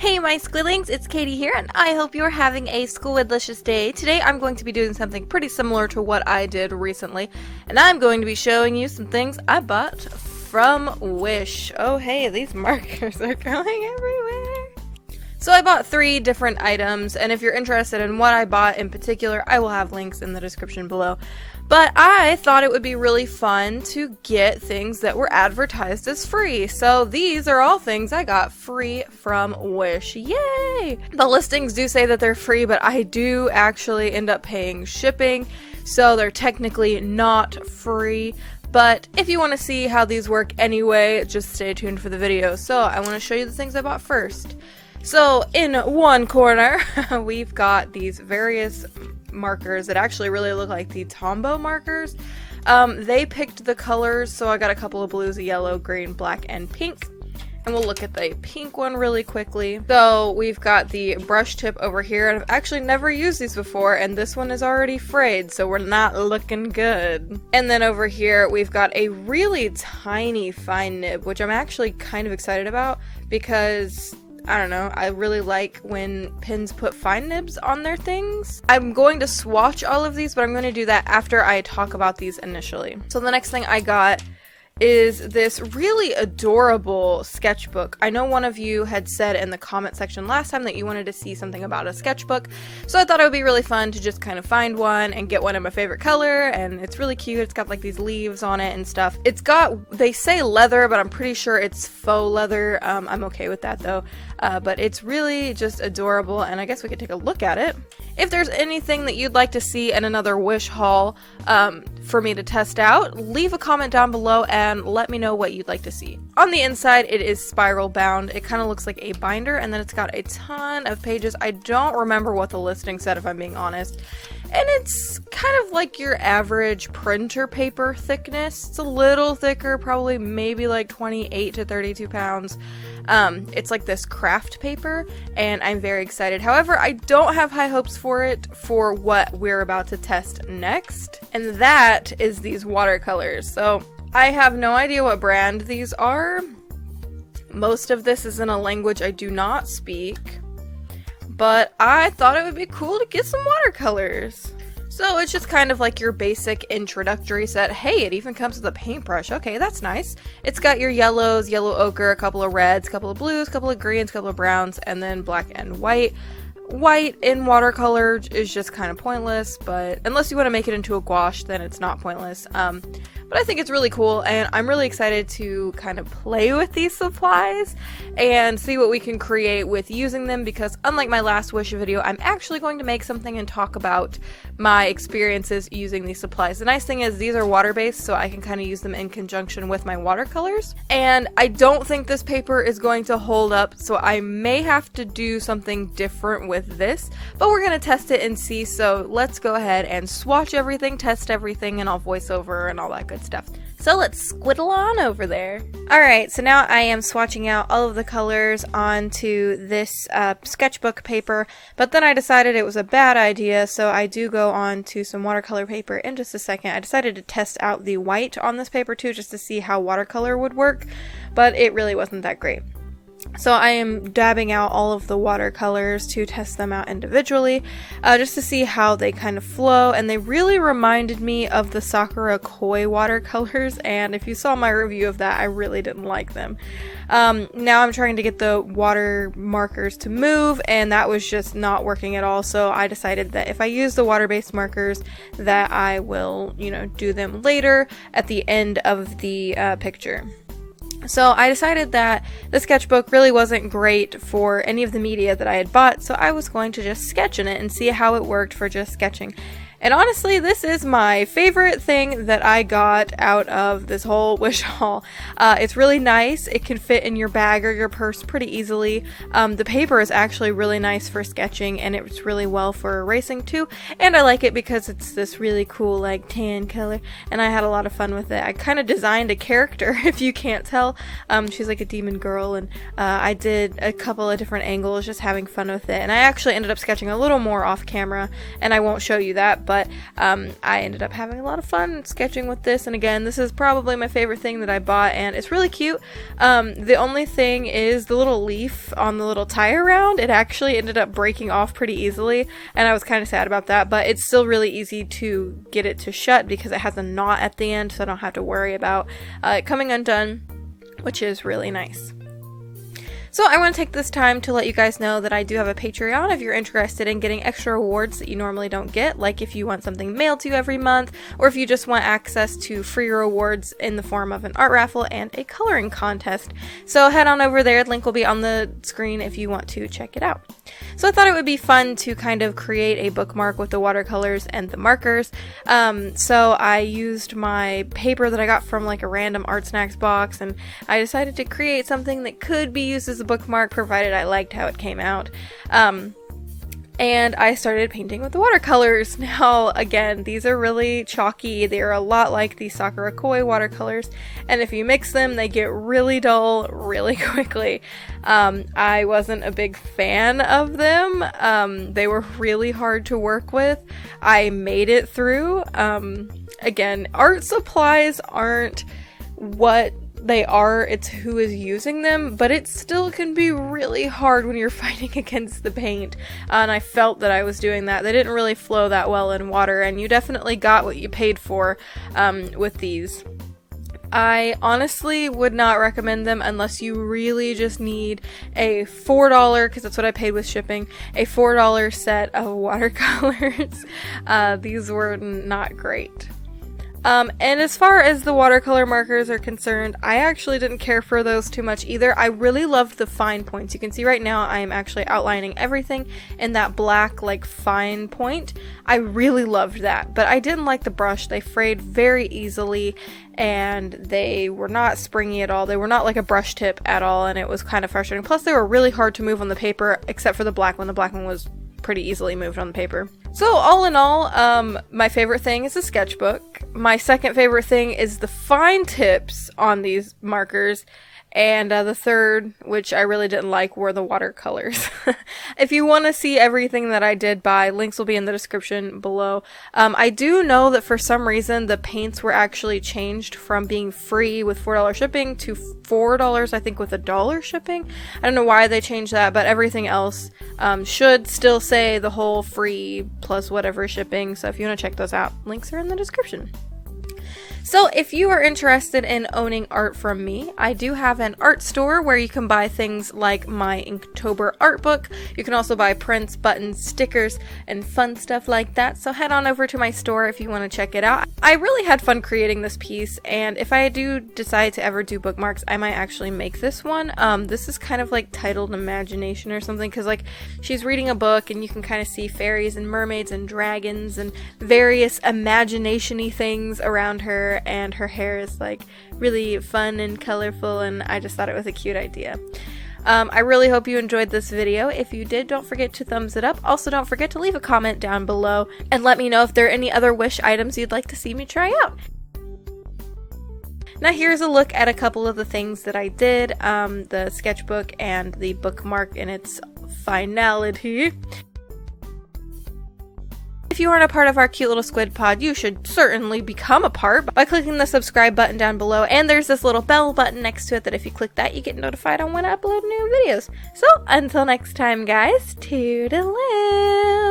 Hey my squidlings, it's Katie here, and I hope you're having a squidlicious day. Today I'm going to be doing something pretty similar to what I did recently, and I'm going to be showing you some things I bought from Wish. Oh hey, these markers are going everywhere. So I bought 3 different items, and if you're interested in what I bought in particular, I will have links in the description below. But I thought it would be really fun to get things that were advertised as free. So these are all things I got free from Wish. Yay! The listings do say that they're free, but I do actually end up paying shipping, so they're technically not free. But if you want to see how these work anyway, just stay tuned for the video. So I want to show you the things I bought first. So in one corner, we've got these various markers that actually really look like the Tombow markers. They picked the colors, so I got a couple of blues, a yellow, green, black, and pink. And we'll look at the pink one really quickly. So we've got the brush tip over here, and I've actually never used these before, and this one is already frayed, so we're not looking good. And then over here, we've got a really tiny fine nib, which I'm actually kind of excited about because I don't know, I really like when pins put fine nibs on their things. I'm going to swatch all of these, but I'm going to do that after I talk about these initially. So the next thing I got is this really adorable sketchbook. I know one of you had said in the comment section last time that you wanted to see something about a sketchbook, so I thought it would be really fun to just kind of find one and get one in my favorite color, and it's really cute. It's got like these leaves on it and stuff. It's got, they say leather, but I'm pretty sure it's faux leather. I'm okay with that though, but it's really just adorable, and I guess we could take a look at it. If there's anything that you'd like to see in another Wish haul for me to test out, leave a comment down below and let me know what you'd like to see. On the inside, it is spiral bound. It kind of looks like a binder, and then it's got a ton of pages. I don't remember what the listing said, if I'm being honest. And it's kind of like your average printer paper thickness. It's a little thicker, probably maybe like 28 to 32 pounds. It's like this craft paper, and I'm very excited. However, I don't have high hopes for it for what we're about to test next, and that is these watercolors. So I have no idea what brand these are. Most of this is in a language I do not speak, but I thought it would be cool to get some watercolors. So it's just kind of like your basic introductory set. Hey, it even comes with a paintbrush. Okay, that's nice. It's got your yellows, yellow ochre, a couple of reds, a couple of blues, a couple of greens, a couple of browns, and then black and white. White in watercolor is just kind of pointless, but unless you want to make it into a gouache, then it's not pointless. But I think it's really cool, and I'm really excited to kind of play with these supplies and see what we can create with using them, because unlike my last Wish video, I'm actually going to make something and talk about my experiences using these supplies. The nice thing is these are water-based, so I can kind of use them in conjunction with my watercolors. And I don't think this paper is going to hold up, so I may have to do something different with this, but we're going to test it and see. So let's go ahead and swatch everything, test everything, and I'll voice over and all that good stuff. So let's squiddle on over there. Alright, so now I am swatching out all of the colors onto this sketchbook paper, but then I decided it was a bad idea, so I do go on to some watercolor paper in just a second. I decided to test out the white on this paper too, just to see how watercolor would work, but it really wasn't that great. So I am dabbing out all of the watercolors to test them out individually, just to see how they kind of flow, and they really reminded me of the Sakura Koi watercolors, and if you saw my review of that, I really didn't like them. Now I'm trying to get the water markers to move, and that was just not working at all, so I decided that if I use the water-based markers, that I will, you know, do them later at the end of the picture. So I decided that the sketchbook really wasn't great for any of the media that I had bought, so I was going to just sketch in it and see how it worked for just sketching. And honestly, this is my favorite thing that I got out of this whole Wish haul. It's really nice. It can fit in your bag or your purse pretty easily. The paper is actually really nice for sketching, and it's really well for erasing too. And I like it because it's this really cool like tan color, and I had a lot of fun with it. I kind of designed a character, if you can't tell. She's like a demon girl, and I did a couple of different angles just having fun with it. And I actually ended up sketching a little more off camera, and I won't show you that, but I ended up having a lot of fun sketching with this, and again, this is probably my favorite thing that I bought, and it's really cute. The only thing is the little leaf on the little tie around, it actually ended up breaking off pretty easily, and I was kind of sad about that, but it's still really easy to get it to shut because it has a knot at the end, so I don't have to worry about it coming undone, which is really nice. So I want to take this time to let you guys know that I do have a Patreon if you're interested in getting extra rewards that you normally don't get, like if you want something mailed to you every month, or if you just want access to free rewards in the form of an art raffle and a coloring contest. So head on over there, the link will be on the screen if you want to check it out. So I thought it would be fun to kind of create a bookmark with the watercolors and the markers. So I used my paper that I got from like a random art snacks box, and I decided to create something that could be used as a bookmark provided I liked how it came out. And I started painting with the watercolors. Now, again, these are really chalky. They are a lot like the Sakura Koi watercolors, and if you mix them, they get really dull really quickly. I wasn't a big fan of them. They were really hard to work with. I made it through. Again, art supplies aren't what they are, it's who is using them, but it still can be really hard when you're fighting against the paint, and I felt that I was doing that. They didn't really flow that well in water, and you definitely got what you paid for with these. I honestly would not recommend them unless you really just need a $4, because that's what I paid with shipping, a $4 set of watercolors. These were not great. And as far as the watercolor markers are concerned, I actually didn't care for those too much either. I really loved the fine points. You can see right now I am actually outlining everything in that black, like, fine point. I really loved that, but I didn't like the brush. They frayed very easily, and they were not springy at all. They were not like a brush tip at all, and it was kind of frustrating. Plus, they were really hard to move on the paper, except for the black one. The black one was pretty easily moved on the paper. So all in all, my favorite thing is the sketchbook. My second favorite thing is the fine tips on these markers. And the third, which I really didn't like, were the watercolors. If you want to see everything that I did buy, links will be in the description below. I do know that for some reason the paints were actually changed from being free with $4 shipping to $4, I think, with $1 shipping. I don't know why they changed that, but everything else should still say the whole free plus whatever shipping. So if you want to check those out, links are in the description. So if you are interested in owning art from me, I do have an art store where you can buy things like my Inktober art book. You can also buy prints, buttons, stickers, and fun stuff like that. So head on over to my store if you want to check it out. I really had fun creating this piece, and if I do decide to ever do bookmarks, I might actually make this one. This is kind of like titled Imagination or something, because like she's reading a book and you can kind of see fairies and mermaids and dragons and various imagination-y things around her, and her hair is like really fun and colorful, and I just thought it was a cute idea. I really hope you enjoyed this video. If you did, don't forget to thumbs it up. Also, don't forget to leave a comment down below and let me know if there are any other wish items you'd like to see me try out. Now here's a look at a couple of the things that I did, the sketchbook and the bookmark in its finality. If you aren't a part of our cute little squid pod, you should certainly become a part by clicking the subscribe button down below, and there's this little bell button next to it that if you click that, you get notified on when I upload new videos. So, until next time guys, toodaloo!